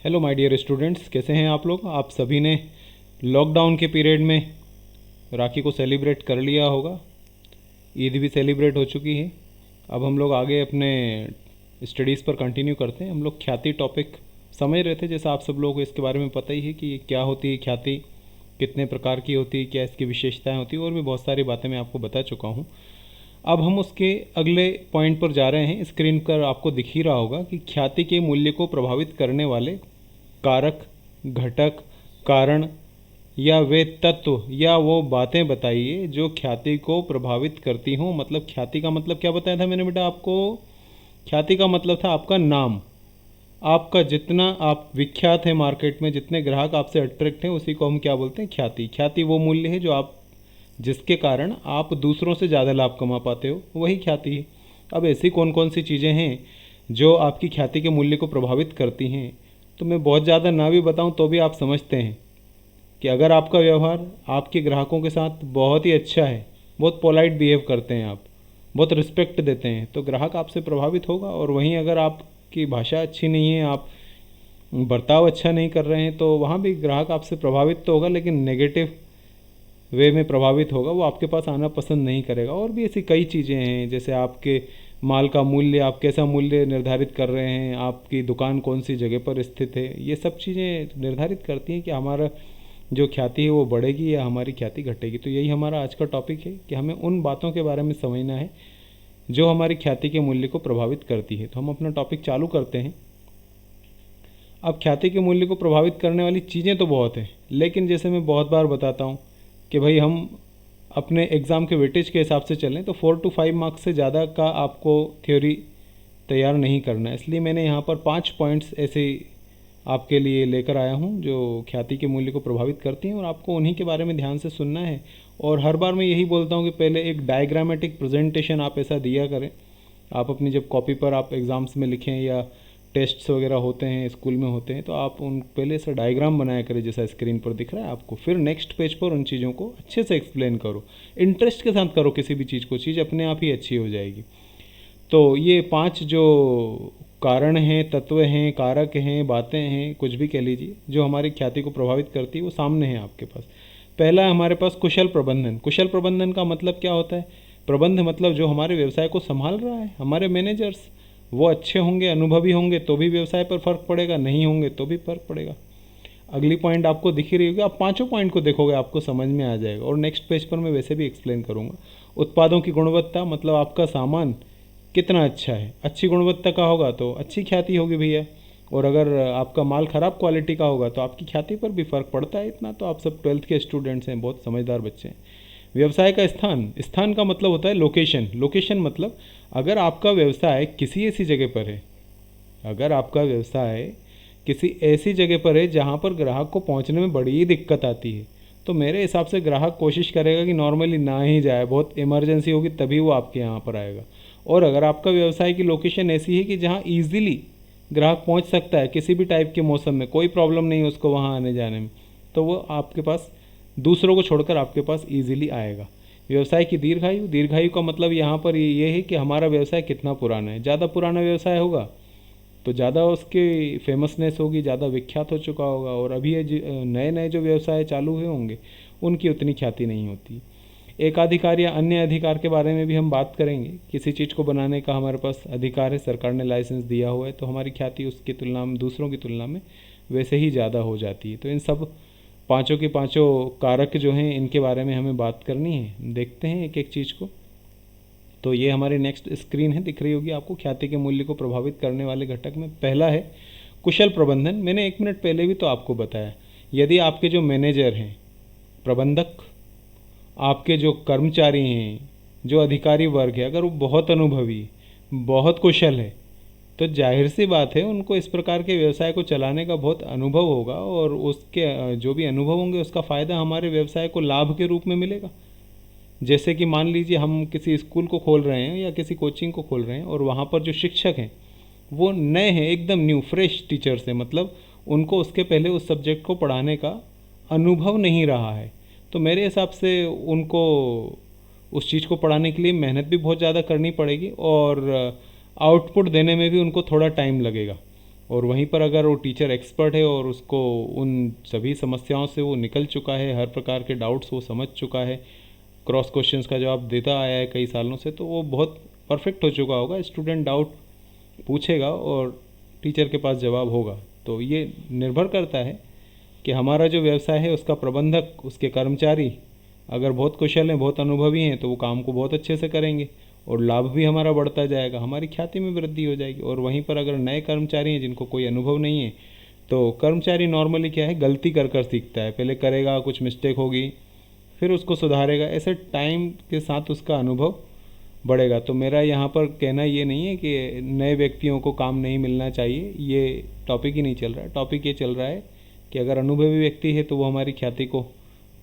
Hello my dear students, कैसे हैं आप लोग। आप सभी ने लॉकडाउन के पीरियड में राखी को सेलिब्रेट कर लिया होगा। ईद भी सेलिब्रेट हो चुकी है। अब हम लोग आगे अपने स्टडीज़ पर कंटिन्यू करते हैं। हम लोग ख्याति टॉपिक समझ रहे थे। जैसा आप सब लोगों को इसके बारे में पता ही है कि ये क्या होती है ख्याति, कितने प्रकार की होती है, क्या इसकी विशेषताएँ होती है, और भी बहुत सारी बातें मैं आपको बता चुका हूँ। अब हम उसके अगले पॉइंट पर जा रहे हैं। स्क्रीन पर आपको दिख ही रहा होगा कि ख्याति के मूल्य को प्रभावित करने वाले कारक, घटक, कारण या वे तत्व या वो बातें बताइए जो ख्याति को प्रभावित करती हों। मतलब ख्याति का मतलब क्या बताया था मैंने बेटा आपको। ख्याति का मतलब था आपका नाम, आपका जितना आप विख्यात है मार्केट में, जितने ग्राहक आपसे अट्रैक्ट हैं, उसी को हम क्या बोलते हैं, ख्याति। ख्याति वो मूल्य है जो आप, जिसके कारण आप दूसरों से ज़्यादा लाभ कमा पाते हो, वही ख्याति है। अब ऐसी कौन कौन सी चीज़ें हैं जो आपकी ख्याति के मूल्य को प्रभावित करती हैं, तो मैं बहुत ज़्यादा ना भी बताऊं तो भी आप समझते हैं कि अगर आपका व्यवहार आपके ग्राहकों के साथ बहुत ही अच्छा है, बहुत पोलाइट बिहेव करते हैं आप, बहुत रिस्पेक्ट देते हैं, तो ग्राहक आपसे प्रभावित होगा। और वहीं अगर आपकी भाषा अच्छी नहीं है, आप बर्ताव अच्छा नहीं कर रहे हैं, तो वहाँ भी ग्राहक आपसे प्रभावित तो होगा, लेकिन नेगेटिव वे में प्रभावित होगा, वो आपके पास आना पसंद नहीं करेगा। और भी ऐसी कई चीज़ें हैं, जैसे आपके माल का मूल्य, आप कैसा मूल्य निर्धारित कर रहे हैं, आपकी दुकान कौन सी जगह पर स्थित है, ये सब चीज़ें निर्धारित करती हैं कि हमारा जो ख्याति है वो बढ़ेगी या हमारी ख्याति घटेगी। तो यही हमारा आज का टॉपिक है कि हमें उन बातों के बारे में समझना है जो हमारी ख्याति के मूल्य को प्रभावित करती है। तो हम अपना टॉपिक चालू करते हैं। अब ख्याति के मूल्य को प्रभावित करने वाली चीज़ें तो बहुत हैं, लेकिन जैसे मैं बहुत बार बताता हूँ कि भाई हम अपने एग्ज़ाम के वेटेज के हिसाब से चलें तो 4 to 5 मार्क्स से ज़्यादा का आपको थ्योरी तैयार नहीं करना है। इसलिए मैंने यहाँ पर 5 पॉइंट्स ऐसे आपके लिए लेकर आया हूँ जो ख्याति के मूल्य को प्रभावित करती हैं, और आपको उन्हीं के बारे में ध्यान से सुनना है। और हर बार मैं यही बोलता हूँ कि पहले एक डायग्रामेटिक प्रेजेंटेशन आप ऐसा दिया करें। आप अपनी जब कॉपी पर आप एग्ज़ाम्स में लिखें या टेस्ट्स वगैरह होते हैं, स्कूल में होते हैं, तो आप उन पहले से डायग्राम बनाया करें जैसा स्क्रीन पर दिख रहा है आपको। फिर नेक्स्ट पेज पर उन चीज़ों को अच्छे से एक्सप्लेन करो, इंटरेस्ट के साथ करो किसी भी चीज़ को, चीज़ अपने आप ही अच्छी हो जाएगी। तो ये 5 जो कारण हैं, तत्व हैं, कारक हैं, बातें हैं, कुछ भी कह लीजिए, जो हमारी ख्याति को प्रभावित करती है, वो सामने है आपके पास। पहला है हमारे पास कुशल प्रबंधन। कुशल प्रबंधन का मतलब क्या होता है। प्रबंध मतलब जो हमारे व्यवसाय को संभाल रहा है, हमारे मैनेजर्स, वो अच्छे होंगे, अनुभवी होंगे तो भी व्यवसाय पर फर्क पड़ेगा, नहीं होंगे तो भी फर्क पड़ेगा। अगली पॉइंट आपको दिख ही रही होगी, आप पांचों पॉइंट को देखोगे आपको समझ में आ जाएगा, और नेक्स्ट पेज पर मैं वैसे भी एक्सप्लेन करूँगा। उत्पादों की गुणवत्ता मतलब आपका सामान कितना अच्छा है, अच्छी गुणवत्ता का होगा तो अच्छी ख्याति होगी भैया, और अगर आपका माल ख़राब क्वालिटी का होगा तो आपकी ख्याति पर भी फ़र्क पड़ता है। इतना तो आप सब 12th के स्टूडेंट्स हैं, बहुत समझदार बच्चे हैं। व्यवसाय का स्थान, स्थान का मतलब होता है लोकेशन। लोकेशन मतलब अगर आपका व्यवसाय किसी ऐसी जगह पर है, अगर आपका व्यवसाय किसी ऐसी जगह पर है जहाँ पर ग्राहक को पहुँचने में बड़ी दिक्कत आती है, तो मेरे हिसाब से ग्राहक कोशिश करेगा कि नॉर्मली ना ही जाए, बहुत इमरजेंसी होगी तभी वो आपके यहाँ पर आएगा। और अगर आपका व्यवसाय की लोकेशन ऐसी है कि जहाँ ईजिली ग्राहक पहुँच सकता है किसी भी टाइप के मौसम में, कोई प्रॉब्लम नहीं है उसको वहाँ आने जाने में, तो वो आपके पास, दूसरों को छोड़कर आपके पास ईजिली आएगा। व्यवसाय की दीर्घायु, दीर्घायु का मतलब यहाँ पर ये है कि हमारा व्यवसाय कितना पुराना है। ज़्यादा पुराना व्यवसाय होगा तो ज़्यादा उसकी फेमसनेस होगी, ज़्यादा विख्यात हो चुका होगा, और अभी ये नए नए जो व्यवसाय चालू हुए होंगे उनकी उतनी ख्याति नहीं होती। एकाधिकार या अन्य अधिकार के बारे में भी हम बात करेंगे। किसी चीज़ को बनाने का हमारे पास अधिकार है, सरकार ने लाइसेंस दिया हुआ है, तो हमारी ख्याति उसकी तुलना में, दूसरों की तुलना में वैसे ही ज़्यादा हो जाती है। तो इन सब पाँचों के पाँचों कारक जो हैं इनके बारे में हमें बात करनी है। देखते हैं एक एक चीज़ को। तो ये हमारी नेक्स्ट स्क्रीन है, दिख रही होगी आपको। ख्याति के मूल्य को प्रभावित करने वाले घटक में पहला है कुशल प्रबंधन। मैंने 1 मिनट पहले भी तो आपको बताया, यदि आपके जो मैनेजर हैं, प्रबंधक, आपके जो कर्मचारी हैं, जो अधिकारी वर्ग है, अगर वो बहुत अनुभवी, बहुत कुशल है, तो जाहिर सी बात है उनको इस प्रकार के व्यवसाय को चलाने का बहुत अनुभव होगा, और उसके जो भी अनुभव होंगे उसका फ़ायदा हमारे व्यवसाय को लाभ के रूप में मिलेगा। जैसे कि मान लीजिए हम किसी स्कूल को खोल रहे हैं या किसी कोचिंग को खोल रहे हैं, और वहाँ पर जो शिक्षक हैं वो नए हैं, एकदम न्यू फ्रेश टीचर्स हैं, मतलब उनको उसके पहले उस सब्जेक्ट को पढ़ाने का अनुभव नहीं रहा है, तो मेरे हिसाब से उनको उस चीज़ को पढ़ाने के लिए मेहनत भी बहुत ज़्यादा करनी पड़ेगी, और आउटपुट देने में भी उनको थोड़ा टाइम लगेगा। और वहीं पर अगर वो टीचर एक्सपर्ट है और उसको उन सभी समस्याओं से वो निकल चुका है, हर प्रकार के डाउट्स वो समझ चुका है, क्रॉस क्वेश्चंस का जवाब देता आया है कई सालों से, तो वो बहुत परफेक्ट हो चुका होगा। स्टूडेंट डाउट पूछेगा और टीचर के पास जवाब होगा। तो ये निर्भर करता है कि हमारा जो व्यवसाय है उसका प्रबंधक, उसके कर्मचारी अगर बहुत कुशल हैं, बहुत अनुभवी हैं, तो वो काम को बहुत अच्छे से करेंगे और लाभ भी हमारा बढ़ता जाएगा, हमारी ख्याति में वृद्धि हो जाएगी। और वहीं पर अगर नए कर्मचारी हैं जिनको कोई अनुभव नहीं है, तो कर्मचारी नॉर्मली क्या है, गलती कर कर सीखता है, पहले करेगा, कुछ मिस्टेक होगी, फिर उसको सुधारेगा, ऐसे टाइम के साथ उसका अनुभव बढ़ेगा। तो मेरा यहाँ पर कहना ये नहीं है कि नए व्यक्तियों को काम नहीं मिलना चाहिए, ये टॉपिक ही नहीं चल रहा है। टॉपिक ये चल रहा है कि अगर अनुभवी व्यक्ति है तो वो हमारी ख्याति को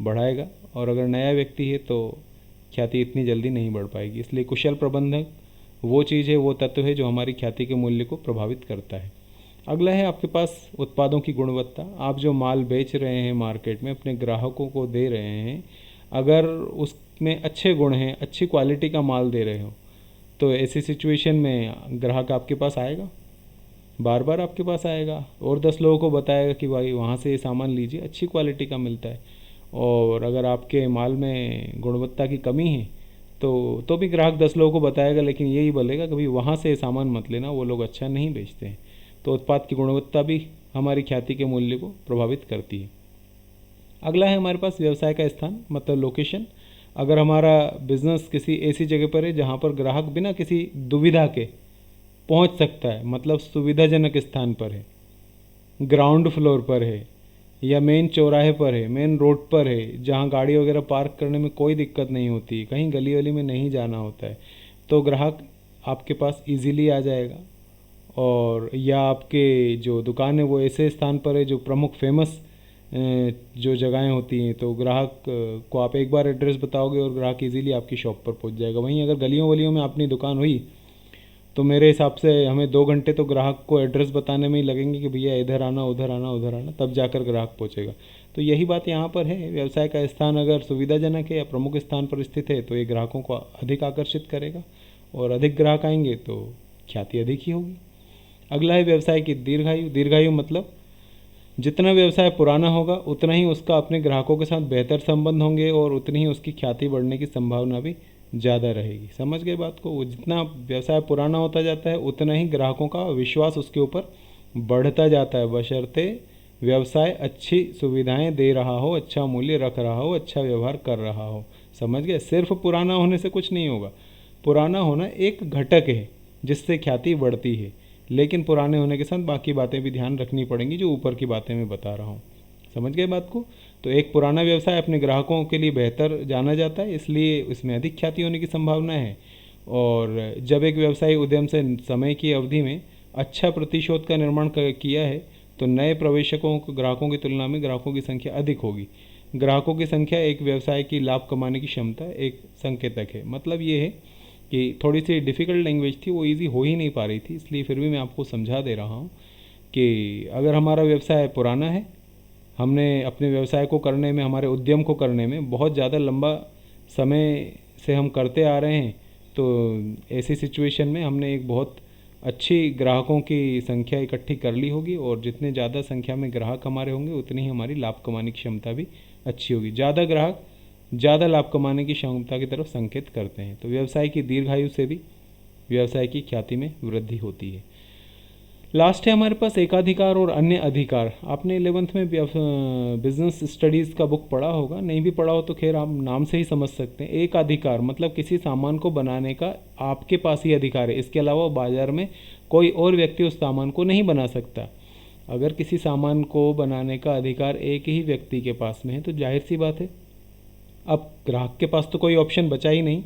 बढ़ाएगा, और अगर नया व्यक्ति है तो ख्याति इतनी जल्दी नहीं बढ़ पाएगी। इसलिए कुशल प्रबंधक वो चीज़ है, वो तत्व है जो हमारी ख्याति के मूल्य को प्रभावित करता है। अगला है आपके पास उत्पादों की गुणवत्ता। आप जो माल बेच रहे हैं मार्केट में, अपने ग्राहकों को दे रहे हैं, अगर उसमें अच्छे गुण हैं, अच्छी क्वालिटी का माल दे रहे हो, तो ऐसी सिचुएशन में ग्राहक आपके पास आएगा, बार बार आपके पास आएगा और 10 लोगों को बताएगा कि भाई वहाँ से ये सामान लीजिए, अच्छी क्वालिटी का मिलता है। और अगर आपके माल में गुणवत्ता की कमी है तो भी ग्राहक 10 लोगों को बताएगा, लेकिन यही बोलेगा कि भाई वहाँ से सामान मत लेना, वो लोग अच्छा नहीं बेचते हैं। तो उत्पाद की गुणवत्ता भी हमारी ख्याति के मूल्य को प्रभावित करती है। अगला है हमारे पास व्यवसाय का स्थान, मतलब लोकेशन। अगर हमारा बिजनेस किसी ऐसी जगह पर है जहाँ पर ग्राहक बिना किसी दुविधा के पहुँच सकता है, मतलब सुविधाजनक स्थान पर है, ग्राउंड फ्लोर पर है, या मेन चौराहे पर है, मेन रोड पर है, जहाँ गाड़ी वगैरह पार्क करने में कोई दिक्कत नहीं होती, कहीं गली वली में नहीं जाना होता है, तो ग्राहक आपके पास इजीली आ जाएगा। और या आपके जो दुकान है वो ऐसे स्थान पर है जो प्रमुख फेमस जो जगहें होती हैं, तो ग्राहक को आप एक बार एड्रेस बताओगे और ग्राहक इजीली आपकी शॉप पर पहुंच जाएगा। वहीं अगर गलियों वलियों में अपनी दुकान हुई तो मेरे हिसाब से हमें 2 घंटे तो ग्राहक को एड्रेस बताने में ही लगेंगे कि भैया इधर आना, उधर आना, उधर आना, तब जाकर ग्राहक पहुंचेगा। तो यही बात यहाँ पर है, व्यवसाय का स्थान अगर सुविधाजनक है या प्रमुख स्थान पर स्थित है तो ये ग्राहकों को अधिक आकर्षित करेगा, और अधिक ग्राहक आएंगे तो ख्याति अधिक ही होगी। अगला है व्यवसाय की दीर्घायु। दीर्घायु मतलब जितना व्यवसाय पुराना होगा उतना ही उसका अपने ग्राहकों के साथ बेहतर संबंध होंगे और उतनी ही उसकी ख्याति बढ़ने की संभावना भी ज़्यादा रहेगी। समझ गए बात को? वो जितना व्यवसाय पुराना होता जाता है उतना ही ग्राहकों का विश्वास उसके ऊपर बढ़ता जाता है, बशर्ते व्यवसाय अच्छी सुविधाएं दे रहा हो, अच्छा मूल्य रख रहा हो, अच्छा व्यवहार कर रहा हो। समझ गए? सिर्फ पुराना होने से कुछ नहीं होगा। पुराना होना एक घटक है जिससे ख्याति बढ़ती है, लेकिन पुराने होने के साथ बाकी बातें भी ध्यान रखनी पड़ेंगी जो ऊपर की बातें मैं बता रहा हूँ। समझ गए बात को? तो एक पुराना व्यवसाय अपने ग्राहकों के लिए बेहतर जाना जाता है, इसलिए उसमें अधिक ख्याति होने की संभावना है। और जब एक व्यवसायी उद्यम से समय की अवधि में अच्छा प्रतिशोध का निर्माण किया है तो नए प्रवेशकों को ग्राहकों की तुलना में ग्राहकों की संख्या अधिक होगी। ग्राहकों की संख्या एक व्यवसाय की लाभ कमाने की क्षमता एक संकेतक है। मतलब ये है कि थोड़ी सी डिफ़िकल्ट लैंग्वेज थी, वो इजी हो ही नहीं पा रही थी, इसलिए फिर भी मैं आपको समझा दे रहा हूँ कि अगर हमारा व्यवसाय पुराना है, हमने अपने व्यवसाय को करने में, हमारे उद्यम को करने में बहुत ज़्यादा लंबा समय से हम करते आ रहे हैं, तो ऐसी सिचुएशन में हमने एक बहुत अच्छी ग्राहकों की संख्या इकट्ठी कर ली होगी, और जितने ज़्यादा संख्या में ग्राहक हमारे होंगे उतनी ही हमारी लाभ कमाने की क्षमता भी अच्छी होगी। ज़्यादा ग्राहक ज़्यादा लाभ कमाने की क्षमता की तरफ संकेत करते हैं। तो व्यवसाय की दीर्घायु से भी व्यवसाय की ख्याति में वृद्धि होती है। लास्ट है हमारे पास एकाधिकार और अन्य अधिकार। आपने 11th में बिजनेस स्टडीज़ का बुक पढ़ा होगा, नहीं भी पढ़ा हो तो खैर आप नाम से ही समझ सकते हैं। एक अधिकार मतलब किसी सामान को बनाने का आपके पास ही अधिकार है, इसके अलावा बाज़ार में कोई और व्यक्ति उस सामान को नहीं बना सकता। अगर किसी सामान को बनाने का अधिकार एक ही व्यक्ति के पास में है तो जाहिर सी बात है अब ग्राहक के पास तो कोई ऑप्शन बचा ही नहीं,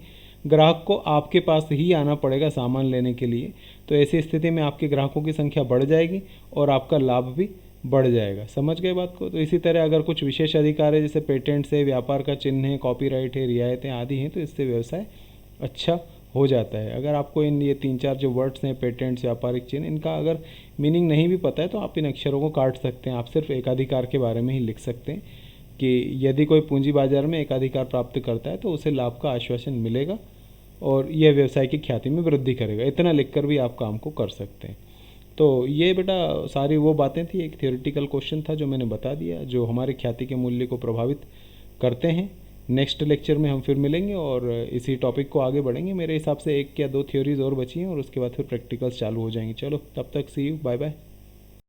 ग्राहक को आपके पास ही आना पड़ेगा सामान लेने के लिए। तो ऐसी स्थिति में आपके ग्राहकों की संख्या बढ़ जाएगी और आपका लाभ भी बढ़ जाएगा। समझ गए बात को? तो इसी तरह अगर कुछ विशेष अधिकार है जैसे पेटेंट्स है, व्यापार का चिन्ह है, कॉपीराइट है, रियायतें आदि हैं, तो इससे व्यवसाय अच्छा हो जाता है। अगर आपको इन ये 3-4 जो वर्ड्स हैं, पेटेंट्स, व्यापारिक चिन्ह, इनका अगर मीनिंग नहीं भी पता है तो आप इन अक्षरों को काट सकते हैं। आप सिर्फ एकाधिकार के बारे में ही लिख सकते हैं कि यदि कोई पूंजी बाजार में एकाधिकार प्राप्त करता है तो उसे लाभ का आश्वासन मिलेगा और यह व्यवसाय की ख्याति में वृद्धि करेगा। इतना लिखकर भी आप काम को कर सकते हैं। तो ये बेटा सारी वो बातें थी, एक थियोरेटिकल क्वेश्चन था जो मैंने बता दिया, जो हमारे ख्याति के मूल्य को प्रभावित करते हैं। नेक्स्ट लेक्चर में हम फिर मिलेंगे और इसी टॉपिक को आगे बढ़ेंगे। मेरे हिसाब से एक या दो थ्योरीज और बची हैं और उसके बाद फिर प्रैक्टिकल्स चालू हो जाएंगे। चलो तब तक सी यू, बाय बाय।